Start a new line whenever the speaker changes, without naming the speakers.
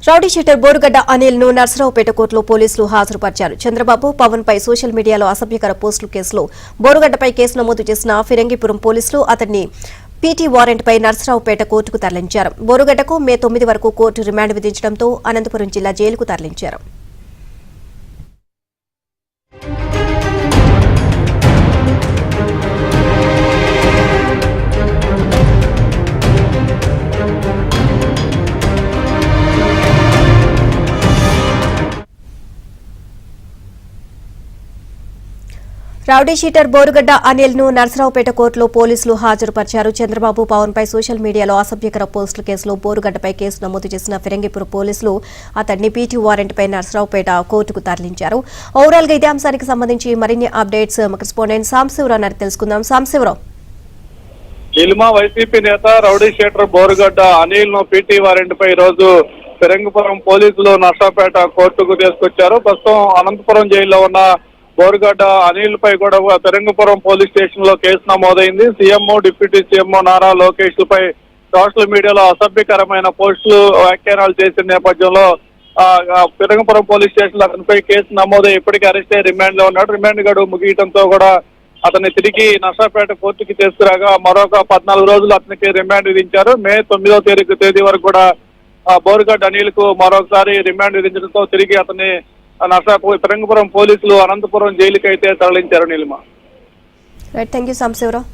Rowdy sheeter Borugadda Anil ను నర్సరావుపేట కోర్టులో పోలీసులు హాజరుపరిచారు. చంద్రబాబు పవన్ పై సోషల్ మీడియాలో అసభ్యకర పోస్టుల కేసులో బోరుగడ్డపై కేసు నమోదు చేసిన ఫిరంగిపురం పోలీసులు అతన్ని పీటీ వారెంట్ పై నర్సరావుపేట కోర్టుకు తరలించారు. బోరుగడ్డకు మే 9 వరకు కోర్టు రిమాండ్ విధించడంతో అనంతపురం జిల్లా జైలుకు తరలించారు. రౌడీ షీటర్ బోరుగడ్డ అనిల్ ను నర్సరావుపేట కోర్టులో పోలీసులు హాజరుపరిచారు. చంద్రబాబు పవన్ పై సోషల్ మీడియాలో అసభ్యకర పోస్టుల కేసులో బోరుగడ్డపై కేసు నమోదు చేసిన ఫిరంగిపురం పోలీసులు అతన్ని పీటీ వారెంట్ పై నర్సరావుపేట కోర్టుకు తరలించారు. ఓవరాల్ గా ఇదే అంశానికి సంబంధించి మరిన్ని అప్డేట్స్ కరెస్పాండెంట్ సాంబశివరావు నాయక్ తెలుసుకుందాం. సాంబశివరావు,
వైసీపీ నేత రౌడీ షీటర్ బోరుగడ్డ అనిల్ ను పీటీ వారెంట్ పై ఈ రోజు ఫిరంగిపురం పోలీసులు నర్సరావుపేట కోర్టుకు తీసుకొచ్చారు. ప్రస్తుతం అనంతపురం జైల్లో ఉన్న బోరుగడ్డ అనిల్ పై కూడా ఫిరంగిపురం పోలీస్ స్టేషన్ లో కేసు నమోదైంది. CM, deputy CM Nara Lokesh పై సోషల్ మీడియాలో అసభ్యకరమైన పోస్టులు వ్యాఖ్యానాలు చేసిన నేపథ్యంలో ఫిరంగిపురం పోలీస్ స్టేషన్ లో అతనిపై కేసు నమోదై ఇప్పటికీ అరెస్ట్ అయ్యి రిమాండ్ లో ఉన్నాడు. రిమాండ్ గడువు ముగియడంతో కూడా అతన్ని తిరిగి నర్సరావుపేట కోర్టుకి తీసుకురాగా మరొక 14 రోజులు అతనికి రిమాండ్ విధించారు. మే 9వ తేదీ వరకు కూడా బోరుగడ్డ అనిల్ కు మరొకసారి రిమాండ్ విధించడంతో తిరిగి అతన్ని ఫిరంగిపురం పోలీసులు అనంతపురం జైలుకి అయితే తరలించారు. Neelima,
thank you Sambasivarao.